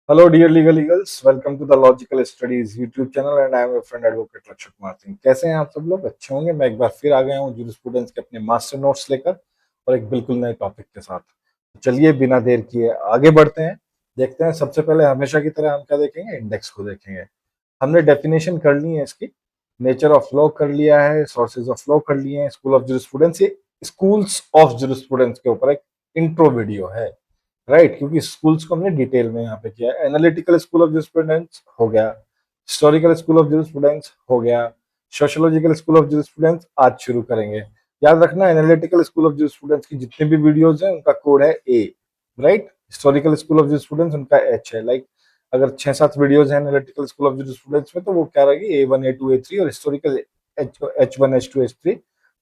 Hello, dear legal eagles. Welcome to the Logical Studies YouTube channel and I am your friend Advocate लक्षक Kumar Singh. कैसे हैं आप सब लोग? अच्छे होंगे। मैं एक बार फिर आ गया हूँ जूरिस्प्रूडेंस के अपने मास्टर नोट्स लेकर और एक बिल्कुल नए टॉपिक के साथ। तो चलिए बिना देर किए आगे बढ़ते हैं। देखते हैं। सबसे पहले हमेशा की तरह हम क्या देखेंगे? इंडेक्स को देखेंगे। हमने डेफिनेशन कर ली है इसकी, नेचर ऑफ लॉ कर लिया है, सोर्सेज ऑफ लॉ कर लिए हैं, स्कूल ऑफ जूरिस्प्रूडेंस। ये स्कूल्स ऑफ जूरिस्प्रूडेंस के ऊपर एक इंट्रो वीडियो है, राइट? क्योंकि स्कूल्स को हमने डिटेल में यहाँ पे किया है। एनालिटिकल स्कूल ऑफ जूरिस्प्रूडेंस हो गया, हिस्टोरिकल स्कूल ऑफ जूरिस्प्रूडेंस हो गया, सोशियोलॉजिकल स्कूल ऑफ जूरिस्प्रूडेंस आज शुरू करेंगे। याद रखना, एनालिटिकल स्कूल ऑफ जूरिस्प्रूडेंस की जितने भी वीडियोस हैं उनका कोड है A, right? Historical school of jurisprudence उनका एच है। लाइक अगर 6-7 वीडियोस हैं एनालिटिकल स्कूल ऑफ जूरिस्प्रूडेंस में, तो वो क्या रहेगी? A1 A2 A3 और हिस्टोरिकल H1 H2 H3।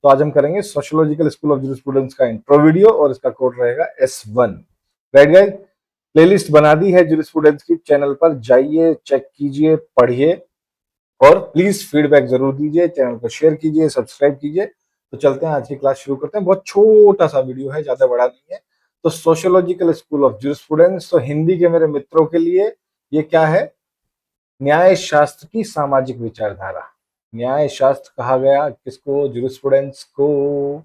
तो आज हम करेंगे सोशियोलॉजिकल स्कूल ऑफ जूरिस्प्रूडेंस का इंट्रो वीडियो और इसका कोड रहेगा S1। राइट गाइस, प्लेलिस्ट बना दी है जूरिस्प्रूडेंस की, चैनल पर जाइए, चेक कीजिए, पढ़िए और प्लीज फीडबैक जरूर दीजिए। चैनल को शेयर कीजिए, सब्सक्राइब कीजिए। तो चलते हैं, आज की क्लास शुरू करते हैं। बहुत छोटा सा वीडियो है, ज्यादा बड़ा नहीं है। तो सोशियोलॉजिकल स्कूल ऑफ जूरिस्प्रूडेंस, तो हिंदी के मेरे मित्रों के लिए ये क्या है? न्याय शास्त्र की सामाजिक विचारधारा। न्याय शास्त्र कहा गया किसको? जूरिस्प्रूडेंस को।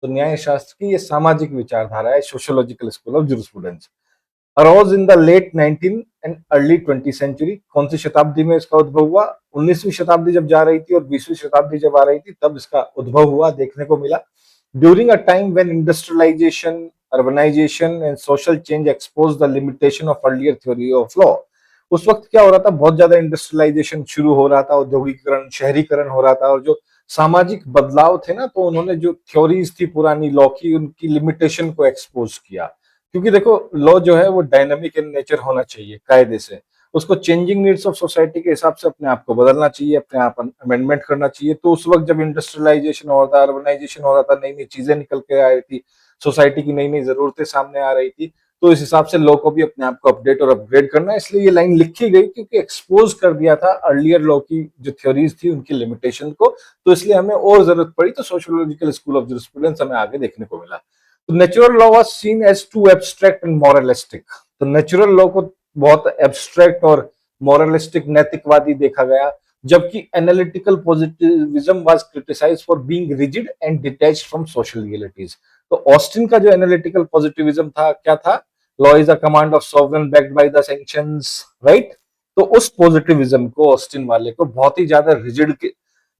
तो न्याय शास्त्र की ये सामाजिक विचारधारा है sociological school of jurisprudence. Arose in the late 19 and early 20 century. कौन सी शताब्दी में इसका उद्भव हुआ? 19वीं शताब्दी जब जा रही थी और 20वीं शताब्दी जब आ रही थी, तब इसका उद्भव हुआ, देखने को मिला। During a time when industrialisation, urbanisation and social change expose the limitation of earlier theory of law. उस वक्त क्या हो रहा था? बहुत ज्यादा इंडस्ट्रियलाइजेशन शुरू हो रहा था, औद्योगिकरण, शहरीकरण हो रहा था, और जो सामाजिक बदलाव थे ना, तो उन्होंने जो थ्योरीज थी पुरानी लॉ की, उनकी लिमिटेशन को एक्सपोज किया। क्योंकि देखो, लॉ जो है वो डायनामिक इन नेचर होना चाहिए कायदे से। उसको चेंजिंग नीड्स ऑफ सोसाइटी के हिसाब से अपने आप को बदलना चाहिए, अपने आप अमेंडमेंट करना चाहिए। तो उस वक्त जब इंडस्ट्रियलाइजेशन हो रहा था, अर्बनाइजेशन हो रहा था, नई नई चीजें निकल के आ रही थी, सोसाइटी की नई नई जरूरतें सामने आ रही थी, तो इस हिसाब से लॉ को भी अपने आप को अपडेट और अपग्रेड करना है। इसलिए ये लाइन लिखी गई, क्योंकि एक्सपोज कर दिया था अर्लियर लॉ की जो थ्योरीज थी उनकी लिमिटेशन को। तो इसलिए हमें और जरूरत पड़ी, तो सोशियोलॉजिकल स्कूल ऑफ जूरिस्प्रूडेंस हमें आगे देखने को मिला। तो natural law was seen as too abstract and moralistic. तो नेचुरल लॉ को बहुत एब्स्ट्रैक्ट और मॉरलिस्टिक, नैतिकवादी देखा गया, जबकि analytical positivism was criticised for being rigid and detached from social realities. तो ऑस्टिन का जो एनालिटिकल पॉजिटिविज्म था, क्या था? Law is a command of sovereign backed by the sanctions, right? तो उस पॉजिटिविज्म को, ऑस्टिन वाले को, बहुत ही ज्यादा रिजिड,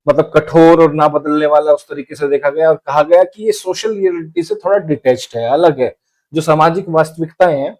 मतलब कठोर और ना बदलने वाला उस तरीके से देखा गया और कहा गया कि ये सोशल रियलिटी से थोड़ा डिटेच्ड है, अलग है। जो सामाजिक वास्तविकताएं हैं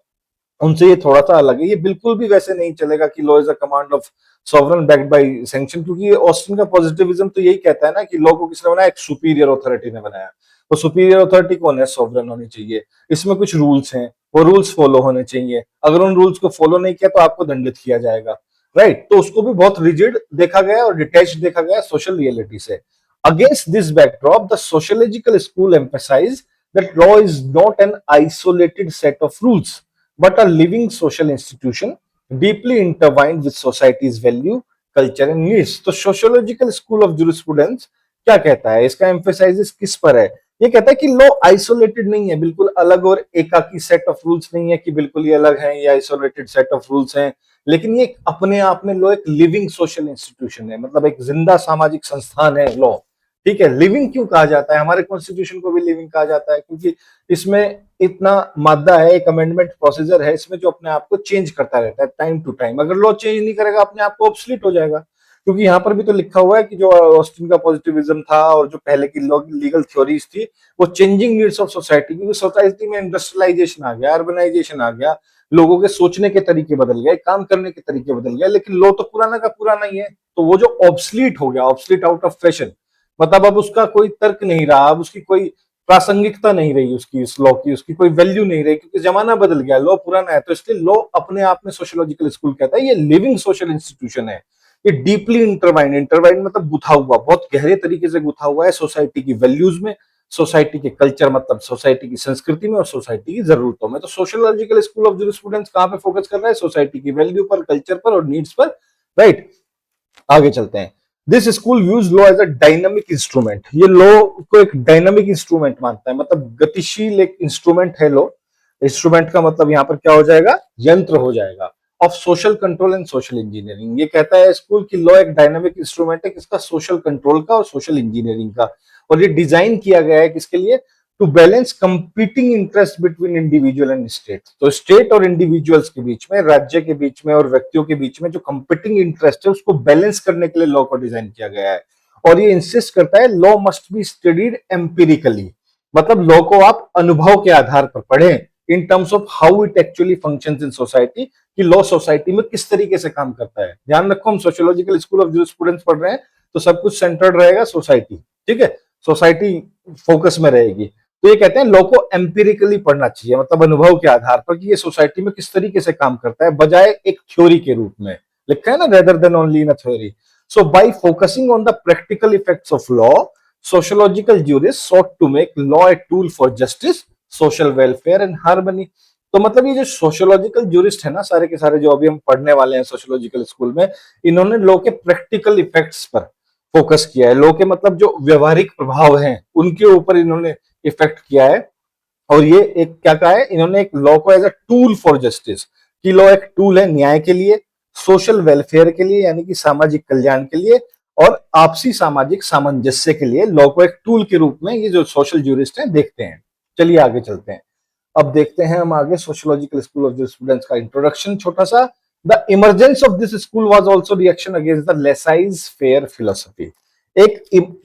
उनसे ये थोड़ा सा अलग है। ये बिल्कुल भी वैसे नहीं चलेगा कि law is a command of sovereign backed bye sanction, क्योंकि ये ऑस्टिन का पॉजिटिविज्म तो यही कहता है ना कि लॉ को किसने बनाया? एक सुपीरियर अथॉरिटी ने बनाया। तो सुपीरियर अथॉरिटी कौन है? सॉवरेन होनी चाहिए। इसमें कुछ रूल्स हैं, वो रूल्स फॉलो होने चाहिए। अगर उन रूल्स को फॉलो नहीं किया तो आपको दंडित किया जाएगा, राइट? तो उसको भी बहुत रिजिड देखा गया और डिटैच देखा गया सोशल रियलिटी से। Against this backdrop, the sociological school emphasise that law is not an isolated set of rules but a living social institution deeply intertwined with society's value, culture and needs. तो sociological school of jurisprudence क्या कहता है? इसका emphasise किस पर है? ये कहता है कि लॉ आइसोलेटेड नहीं है, बिल्कुल अलग और एकाकी सेट ऑफ रूल्स नहीं है कि बिल्कुल ये अलग है, ये आइसोलेटेड सेट ऑफ रूल्स हैं। लेकिन ये अपने आप में लॉ एक लिविंग सोशल इंस्टीट्यूशन है, मतलब एक जिंदा सामाजिक संस्थान है लॉ। ठीक है, लिविंग क्यों कहा जाता है? हमारे कॉन्स्टिट्यूशन को भी लिविंग कहा जाता है क्योंकि इसमें इतना मादा है, एक अमेंडमेंट प्रोसीजर है इसमें, जो अपने आप को चेंज करता रहता है टाइम टू टाइम। अगर लॉ चेंज नहीं करेगा, अपने आप को ऑब्सलीट हो जाएगा। क्योंकि यहाँ पर भी तो लिखा हुआ है कि जो ऑस्टिन का पॉजिटिविज्म था और जो पहले की लीगल थ्योरीज थी, वो चेंजिंग नीड्स ऑफ सोसाइटी, क्योंकि सोसाइटी में इंडस्ट्रियलाइजेशन आ गया, अर्बनाइजेशन आ गया, लोगों के सोचने के तरीके बदल गए, काम करने के तरीके बदल गए, लेकिन लॉ तो पुराना का पुराना ही है। तो वो जो ऑब्सलीट हो गया, ऑब्सलीट आउट ऑफ फैशन, मतलब अब उसका कोई तर्क नहीं रहा, अब उसकी कोई प्रासंगिकता नहीं रही, उसकी इस लॉ की उसकी कोई वैल्यू नहीं रही, क्योंकि जमाना बदल गया, लॉ पुराना है। तो इसलिए लॉ अपने आप में, सोशियोलॉजिकल स्कूल कहता है, ये लिविंग सोशल इंस्टीट्यूशन है। ये डीपली इंटरवाइंड, इंटरवाइंड मतलब गुथा हुआ, बहुत गहरे तरीके से गुथा हुआ है सोसाइटी की वैल्यूज में, सोसाइटी के कल्चर, मतलब सोसाइटी की संस्कृति में और सोसाइटी की जरूरतों में। तो सोशियोलॉजिकल स्कूल ऑफ जूरिस्प्रूडेंस कहां पे फोकस कर रहा है? सोसाइटी की वैल्यू पर, कल्चर पर और नीड्स पर, राइट? आगे चलते हैं। This school views law as a dynamic instrument. ये लॉ को एक डायनामिक इंस्ट्रूमेंट मानता है, मतलब गतिशील एक इंस्ट्रूमेंट है लॉ। इंस्ट्रूमेंट का मतलब यहां पर क्या हो जाएगा? यंत्र हो जाएगा। Of social control and social engineering. ये कहता है स्कूल की लॉ एक डायनामिक इंस्ट्रूमेंट है किसका, सोशल कंट्रोल का और सोशल इंजीनियरिंग का। और ये डिजाइन किया गया है किसके लिए, to balance competing interest between individual and state. तो स्टेट और इंडिविजुअल्स के बीच में, राज्य के बीच में और व्यक्तियों के बीच में जो कंपीटिंग इंटरेस्ट है उसको बैलेंस करने के लिए लॉ को डिजाइन किया गया है। और ये इंसिस्ट करता है law must be studied empirically, मतलब लॉ को आप अनुभव के आधार पर पढ़ें, in terms of how it actually functions in society, कि लॉ सोसाइटी में किस तरीके से काम करता है। ध्यान रखो हम सोशियोलॉजिकल स्कूल ऑफ जूरिस्प्रूडेंस पढ़ रहे हैं तो सब कुछ सेंटर्ड रहेगा सोसाइटी, ठीक है, सोसाइटी फोकस में रहेगी। तो ये कहते हैं लॉ को एम्पिरिकली पढ़ना चाहिए, मतलब अनुभव के आधार पर कि ये सोसाइटी में किस तरीके से काम करता है, बजाय एक थ्योरी के रूप में। लिखा है ना, rather than only in a theory. So bye focusing on the practical effects of law, sociological jurists sought to make law a tool for justice, social welfare and harmony। तो मतलब ये जो सोशियोलॉजिकल jurist है ना, सारे के सारे जो अभी हम पढ़ने वाले हैं सोशियोलॉजिकल स्कूल में, इन्होंने लॉ के प्रैक्टिकल इफेक्ट्स पर फोकस किया है। लॉ के मतलब जो व्यवहारिक प्रभाव हैं उनके ऊपर इन्होंने इफेक्ट किया है। और ये एक क्या कहा है इन्होंने, एक लॉ को as a tool for justice, कि लॉ एक टूल है न्याय के लिए, सोशल वेलफेयर के लिए यानी कि सामाजिक कल्याण के लिए, और आपसी सामाजिक सामंजस्य के लिए लॉ को एक टूल के रूप में ये जो सोशल ज्यूरिस्ट हैं देखते हैं। चलिए आगे चलते हैं। अब देखते हैं हम आगे सोशियोलॉजिकल स्कूल ऑफ जूरिस्प्रूडेंस का इंट्रोडक्शन छोटा सा। The emergence of this school was also reaction against the laissez faire philosophy. एक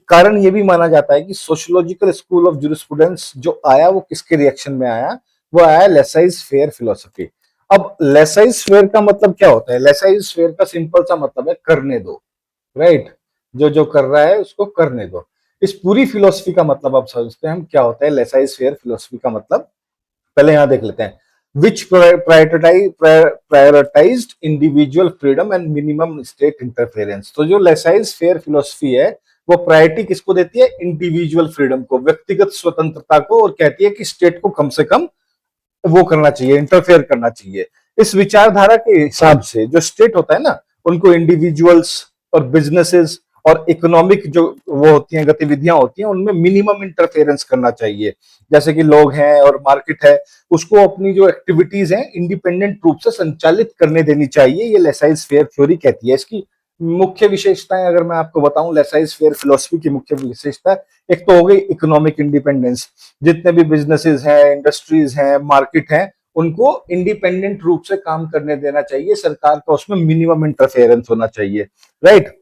कारण ये भी माना जाता है कि सोशियोलॉजिकल स्कूल ऑफ जूरिस्प्रूडेंस जो आया वो किसके रिएक्शन में आया, वो आया लेसाइज फेयर फिलोसफी। अब लेसाइज फेयर का मतलब क्या होता है, लेसाइज फेयर का सिंपल सा मतलब है करने दो, राइट, जो जो कर रहा है उसको करने दो। इस पूरी फिलोसफी का मतलब आप समझते हैं हम क्या होता है लेसाइज फेयर फिलोसफी का मतलब, पहले यहां देख लेते हैं। Which prioritized individual freedom and minimum state interference. तो जो लेसाइज फेयर फिलोसफी है वो प्रायोरिटी किसको देती है, इंडिविजुअल फ्रीडम को, व्यक्तिगत स्वतंत्रता को, और कहती है कि स्टेट को कम से कम वो करना चाहिए, इंटरफेयर करना चाहिए। इस विचारधारा के हिसाब से जो स्टेट होता है ना, उनको इंडिविजुअल्स और बिजनेसेस और इकोनॉमिक जो वो होती हैं गतिविधियां होती हैं उनमें मिनिमम इंटरफेरेंस करना चाहिए। जैसे कि लोग हैं और मार्केट है, उसको अपनी जो एक्टिविटीज हैं इंडिपेंडेंट रूप से संचालित करने देनी चाहिए। ये लेसाइज फेयर थ्योरी कहती है। इसकी मुख्य विशेषताएं अगर मैं आपको बताऊं, लेसाइज फेयर फिलोसफी की मुख्य विशेषता, एक तो हो गई इकोनॉमिक इंडिपेंडेंस। जितने भी बिजनेसेस हैं, इंडस्ट्रीज हैं, मार्केट हैं, उनको इंडिपेंडेंट रूप से काम करने देना चाहिए, सरकार का उसमें मिनिमम इंटरफेरेंस होना चाहिए, राइट।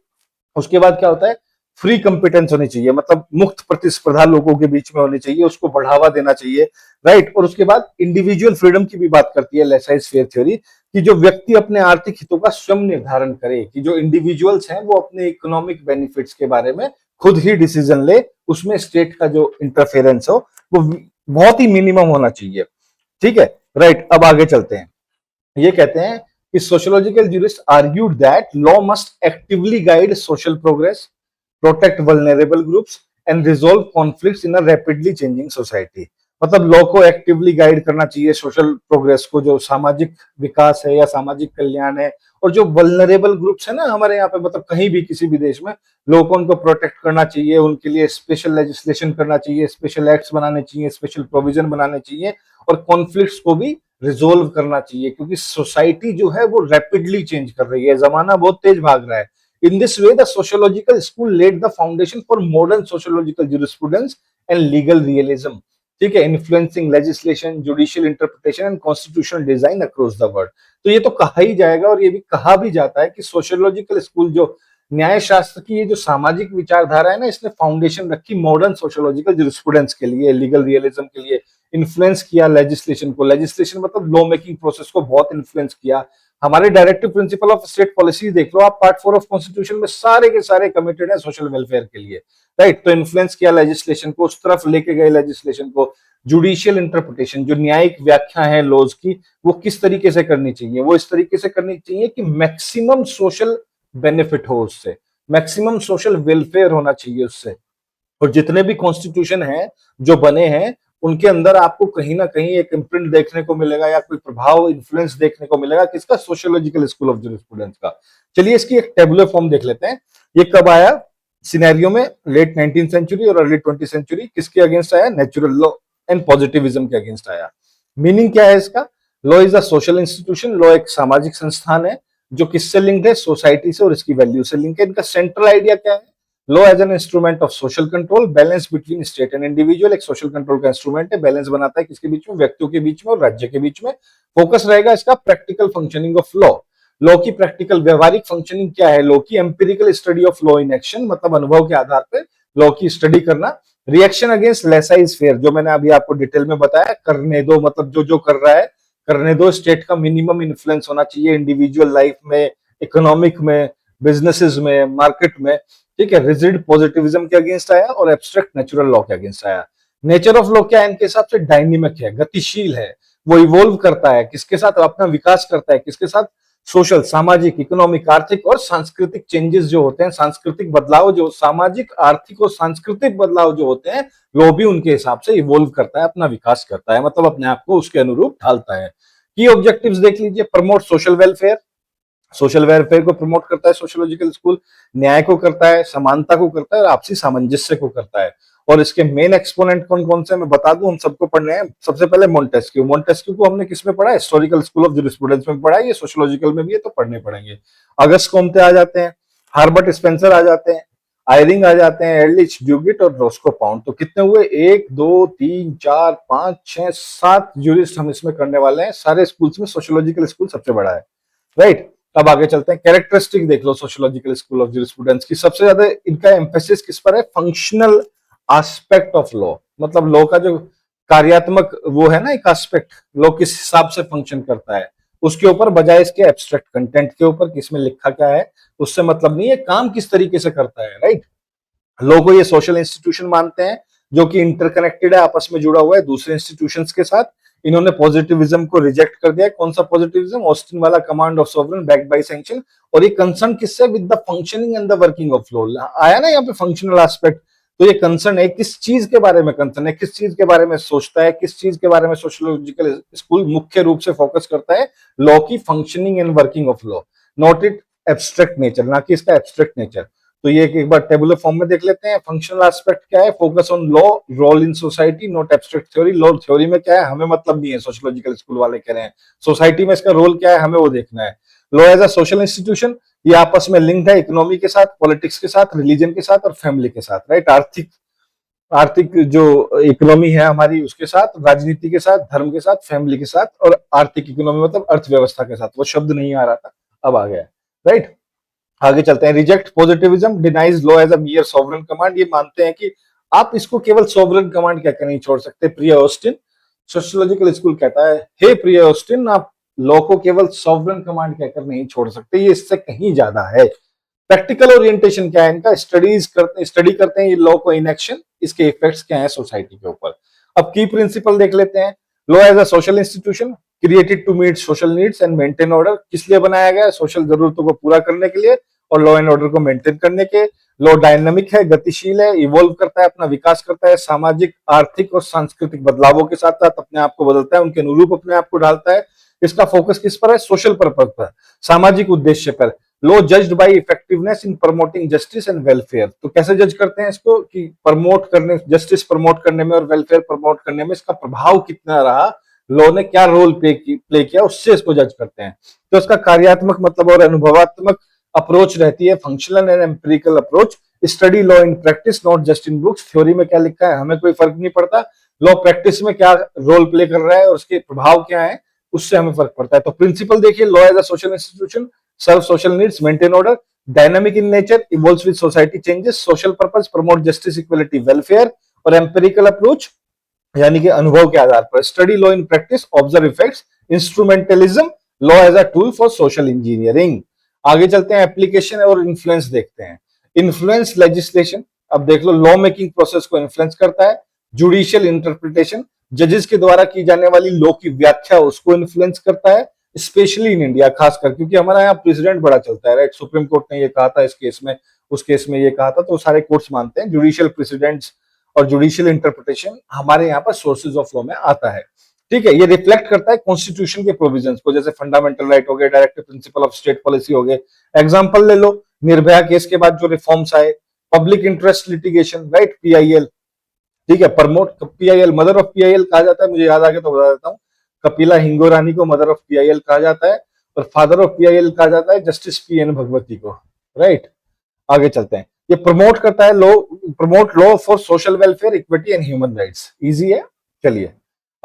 उसके बाद क्या होता है, फ्री कंपिटेंस होनी चाहिए, मतलब मुक्त प्रतिस्पर्धा लोगों के बीच में होनी चाहिए, उसको बढ़ावा देना चाहिए, राइट। और उसके बाद इंडिविजुअल फ्रीडम की भी बात करती है लेसाइज फेयर थ्योरी, कि जो व्यक्ति अपने आर्थिक हितों का स्वयं निर्धारण करे, कि जो इंडिविजुअल्स हैं वो अपने इकोनॉमिक बेनिफिट्स के बारे में खुद ही डिसीजन ले, उसमें स्टेट का जो इंटरफेरेंस हो वो बहुत ही मिनिमम होना चाहिए, ठीक है, राइट। अब आगे चलते हैं। ये कहते हैं कि sociological jurists argued that law must actively guide social progress, protect vulnerable groups and resolve conflicts in a rapidly changing society। मतलब लॉ को एक्टिवली गाइड करना चाहिए सोशल प्रोग्रेस को, जो सामाजिक विकास है या सामाजिक कल्याण है, और जो वल्नरेबल ग्रुप्स है ना हमारे यहाँ पे, मतलब कहीं भी किसी भी देश में, लोगों को उनको प्रोटेक्ट करना चाहिए, उनके लिए स्पेशल लेजिस्लेशन करना चाहिए, स्पेशल एक्ट्स बनाने चाहिए, स्पेशल प्रोविजन बनाने चाहिए, और कॉन्फ्लिक्ट्स को भी रिजोल्व करना चाहिए, क्योंकि सोसाइटी जो है वो रैपिडली चेंज कर रही है, जमाना बहुत तेज भाग रहा है। In this way the sociological school laid the foundation for modern sociological jurisprudence and legal realism, ठीक है, influencing legislation, judicial interpretation and constitutional design across the world. तो ये तो कहा ही जाएगा और ये भी कहा भी जाता है कि सोशियोलॉजिकल स्कूल जो न्याय शास्त्र की ये जो सामाजिक विचारधारा है ना, इसने फाउंडेशन रखी मॉडर्न सोशियोलॉजिकल jurisprudence के लिए, लीगल रियलिज्म के लिए, इन्फ्लुएंस किया लेजिस्लेशन को, लेजिस्लेशन मतलब लॉ मेकिंग प्रोसेस को बहुत इन्फ्लुएंस किया। हमारे directive principle of state policy देख लो आप, पार्ट 4 ऑफ कॉन्स्टिट्यूशन में सारे के सारे कमिटेड है सोशल वेलफेयर के लिए, राइट। तो इन्फ्लुएंस किया लेजिस्लेशन को, उस तरफ लेके गए लेजिस्लेशन को। जुडिशियल इंटरप्रिटेशन, जो न्यायिक व्याख्या है लॉज की, वो किस तरीके से करनी चाहिए, वो इस तरीके से करनी चाहिए कि मैक्सिमम सोशल बेनिफिट हो उससे, मैक्सिमम सोशल वेलफेयर होना चाहिए उससे। और जितने भी कॉन्स्टिट्यूशन हैं जो बने हैं उनके अंदर आपको कहीं ना कहीं एक इम्प्रिंट देखने को मिलेगा या कोई प्रभाव, इन्फ्लुएंस देखने को मिलेगा, किसका, सोशियोलॉजिकल स्कूल ऑफ जूरिस्प्रूडेंस का। चलिए इसकी एक टेबुलर फॉर्म देख लेते हैं। ये कब आया सिनेरियो में, लेट 19th सेंचुरी और अर्ली 20th सेंचुरी। किसके अगेंस्ट आया, नेचुरल लॉ एंड पॉजिटिविज्म के अगेंस्ट आया। मीनिंग क्या है इसका, law is a social institution, law एक सामाजिक संस्थान है जो किससे लिंक्ड है, सोसाइटी से और इसकी वैल्यू से लिंक है। इनका सेंट्रल आइडिया क्या है, law as an instrument of social control, balance between state and individual, एक सोशल कंट्रोल का इंस्ट्रूमेंट है, बैलेंस बनाता है किसके बीच में, व्यक्तियों के बीच में और राज्य के बीच में। फोकस रहेगा इसका practical functioning of law, law की प्रैक्टिकल व्यवहारिक फंक्शनिंग क्या है, लॉ की empirical study of law in action, मतलब अनुभव के आधार पर लॉ की स्टडी करना। रिएक्शन अगेंस्ट लेसा इज फेयर, जो मैंने अभी आपको डिटेल में बताया, करने दो, मतलब जो जो कर रहा है करने दो, स्टेट का मिनिमम इन्फ्लुएंस होना चाहिए इंडिविजुअल लाइफ में, इकोनॉमिक में, बिजनेसेस में, मार्केट में। ठीक है, रिजिड पॉजिटिविज्म के अगेंस्ट आया और एब्स्ट्रैक्ट नेचुरल लॉ के अगेंस्ट आया। नेचर ऑफ लॉ क्या है इनके हिसाब से, डायनेमिक है, गतिशील है, वो इवोल्व करता है, किसके साथ अपना विकास करता है, किसके साथ, सोशल, सामाजिक, इकोनॉमिक, आर्थिक और सांस्कृतिक चेंजेस जो होते हैं, सांस्कृतिक बदलाव जो सामाजिक, आर्थिक और सांस्कृतिक बदलाव जो होते हैं, वो भी उनके हिसाब से इवोल्व करता है, अपना विकास करता है, मतलब अपने आप को उसके अनुरूप ढालता है। की ऑब्जेक्टिव्स देख लीजिए, promote social welfare, social welfare को प्रमोट करता है सोशियोलॉजिकल स्कूल, न्याय को करता है, समानता को करता है और आपसी सामंजस्य को करता है। और इसके मेन एक्सपोनेंट कौन कौन से मैं बता दूं, हम सबको पढ़ने हैं। सबसे पहले मोंटेस्क्यू, मोंटेस्क्यू को हमने किसमें पढ़ा है, हिस्टोरिकल स्कूल ऑफ जूरिस्प्रूडेंस में पढ़ा है, ये सोशियोलॉजिकल में भी है तो पढ़ने पड़ेंगे। अगस्त कोम्ते आ जाते हैं, हार्बर्ट स्पेंसर आ जाते हैं, आयरिंग आ जाते हैं, एर्लिच, ड्यूगिट और रोस्को पाउंड। तो कितने हुए, 1 2 3 4 5 6 7 जूरिस्ट हम इसमें करने वाले हैं। सारे स्कूल्स में सोशियोलॉजिकल स्कूल सबसे बड़ा है, राइट। अब आगे चलते हैं, कैरेक्टरिस्टिक देख लो सोशियोलॉजिकल स्कूल ऑफ जूरिस्प्रूडेंस की। सबसे ज्यादा इनका एम्फेसिस किस पर है, फंक्शनल एस्पेक्ट ऑफ लॉ, मतलब लॉ का जो कार्यात्मक वो है ना एक एस्पेक्ट, लॉ किस हिसाब से फंक्शन करता है उसके ऊपर, बजाय इसके एब्स्ट्रैक्ट कंटेंट के ऊपर कि इसमें लिखा क्या है, उससे मतलब नहीं है, काम किस तरीके से करता है, राइट। लोग को ये सोशल इंस्टीट्यूशन मानते हैं जो कि इंटरकनेक्टेड है, आपस में जुड़ा हुआ है दूसरे इंस्टीट्यूशंस के साथ। इन्होंने पॉजिटिविज्म को रिजेक्ट कर दिया। कौन सा पॉजिटिविज्म, ऑस्टिन वाला, command of sovereign backed bye sanction. और ये कंसर्न किससे, with the functioning and the working of law, आया ना यहाँ पे फंक्शनल एस्पेक्ट। तो ये कंसर्न है, किस चीज के बारे में कंसर्न है, किस चीज के बारे में सोचता है, किस चीज के बारे में सोशियोलॉजिकल स्कूल मुख्य रूप से फोकस करता है, लॉ की functioning and working of law, not it abstract nature, ना कि इसका एब्स्ट्रैक्ट नेचर। तो ये एक बार टेबुलर फॉर्म में देख लेते हैं। फंक्शनल एस्पेक्ट क्या है, focus on law, role in society, not abstract theory. Law theory में क्या है हमें मतलब नहीं है, सोशियोलॉजिकल स्कूल वाले कह रहे हैं सोसाइटी में इसका रोल क्या है हमें वो देखना है। Law as a social institution, ये आपस में लिंक्ड है इकोनॉमी के साथ, पॉलिटिक्स के साथ, रिलीजन के साथ और फैमिली के साथ, राइट। आर्थिक आर्थिक जो इकोनॉमी है हमारी उसके साथ, राजनीति के साथ, धर्म के साथ, फैमिली के साथ और आर्थिक इकोनॉमी मतलब अर्थव्यवस्था के साथ। वो शब्द नहीं आ रहा था, अब आ गया, राइट। आगे चलते हैं, reject positivism, denies law as a mere sovereign command. ये मानते हैं कि आप इसको केवल सॉवरेन कमांड कहकर नहीं छोड़ सकते। प्रिय ऑस्टिन, सोशियोलॉजिकल स्कूल कहता है, हे प्रिय ऑस्टिन, आप लॉ को केवल सॉवरेन कमांड कहकर नहीं छोड़ सकते, ये इससे कहीं ज्यादा है। प्रैक्टिकल ओरिएंटेशन क्या है इनका, स्टडी करते हैं ये लॉ को इन एक्शन, इसके इफेक्ट्स क्या है सोसाइटी के ऊपर। अब की प्रिंसिपल देख लेते हैं। Law as a social institution, created to meet social needs and maintain order. किस लिए बनाया गया है, सोशल जरूरतों को पूरा करने के लिए और लॉ एंड ऑर्डर को मेंटेन करने के। लॉ डायनामिक है, गतिशील है, इवोल्व करता है, अपना विकास करता है, सामाजिक, आर्थिक और सांस्कृतिक बदलावों के साथ साथ अपने आप को बदलता है, उनके अनुरूप अपने आप को ढालता है। इसका फोकस किस पर है, सोशल पर्पज पर, सामाजिक उद्देश्य पर। Law judged bye effectiveness in promoting justice and welfare. तो कैसे जज करते हैं इसको कि प्रमोट करने, जस्टिस प्रमोट करने में और वेलफेयर प्रमोट करने में इसका प्रभाव कितना रहा, लॉ ने क्या रोल प्ले किया, उससे इसको जज करते हैं। तो इसका कार्यात्मक मतलब और अनुभवात्मक अप्रोच रहती है, functional and empirical approach. Study law in practice not just in books. Theory में क्या लिखा है हमें कोई फर्क नहीं पड़ता, लॉ प्रैक्टिस में क्या रोल प्ले कर रहा है और उसके प्रभाव क्या है उससे हमें फर्क पड़ता है। तो प्रिंसिपल देखिए, law as a social institution, serve social needs, maintain order, dynamic in nature, evolves with society changes, social purpose, promote justice, equality, welfare. और एम्पिरिकल अप्रोच यानी कि अनुभव के आधार पर, study law in practice, observe effects, instrumentalism, law as a tool for social engineering. आगे चलते हैं, एप्लीकेशन और इन्फ्लुएंस देखते हैं। इन्फ्लुएंस लेजिस्लेशन, अब देख लो, लॉ मेकिंग प्रोसेस को इन्फ्लुएंस करता है। जुडिशियल इंटरप्रिटेशन, जजेस के द्वारा की जाने वाली लॉ की व्याख्या उसको इन्फ्लुएंस करता है, स्पेशली इन इंडिया, खासकर क्योंकि हमारा यहाँ प्रेसिडेंट बड़ा चलता है, राइट। सुप्रीम कोर्ट ने ये कहा था इस केस में, उस केस में ये कहा था, तो सारे कोर्ट्स मानते हैं। जुडिशियल प्रेसिडेंट्स और जुडिशियल इंटरप्रिटेशन हमारे यहाँ पर सोर्सेज ऑफ लॉ में आता है, ठीक है। ये रिफ्लेक्ट करता है कॉन्स्टिट्यूशन के प्रोविजंस को, जैसे फंडामेंटल राइट हो गए, directive principle of state policy हो गए। एग्जांपल ले लो, निर्भया केस के बाद जो रिफॉर्म्स आए, public interest litigation, right, PIL, ठीक है। Promote, PIL mother of PIL कहा जाता है, मुझे याद आ गया तो बता देता हूँ। कपिला हिंगोरानी को मदर ऑफ पीआईएल कहा जाता है और फादर ऑफ पीआईएल कहा जाता है जस्टिस पीएन भगवती को, राइट। आगे चलते हैं। ये प्रमोट करता है law for social welfare, equity and human rights. Easy है। चलिए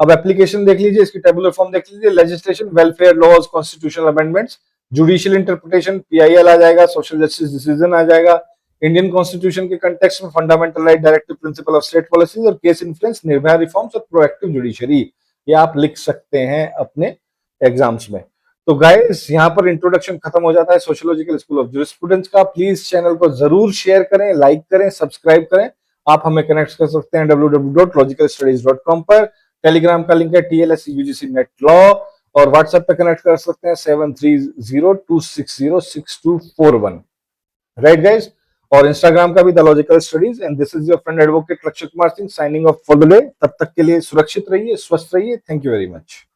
अब एप्लीकेशन देख लीजिए, इसकी टेबुलर फॉर्म देख लीजिए। Legislation, welfare laws, constitutional amendments, judicial interpretation, PIL आ जाएगा, सोशल जस्टिस डिसीजन आ जाएगा, इंडियन कॉन्स्टिट्यूशन के कंटेक्स्ट में fundamental right, directive principle of state policies और केस इन्फ्लुएंस, निर्भया रिफॉर्म्स और प्रोएक्टिव जुडिशरी। ये आप लिख सकते हैं अपने एग्जाम्स में। तो गाइस यहाँ पर इंट्रोडक्शन खत्म हो जाता है सोशियोलॉजिकल स्कूल ऑफ ज्यूरिस्प्रूडेंस का। प्लीज चैनल को जरूर शेयर करें, लाइक करें, सब्सक्राइब करें। आप हमें कनेक्ट कर सकते हैं www.logicalstudies.com पर। टेलीग्राम का लिंक है TLS UGC नेट लॉ, और व्हाट्सएप पे कनेक्ट कर सकते हैं 7302606241, राइट गाइस। और इंस्टाग्राम का भी the logical studies. And this is your friend advocate Lakshya Kumar Singh signing off for the day. तब तक के लिए सुरक्षित रहिए, स्वस्थ रहिए। Thank you very much.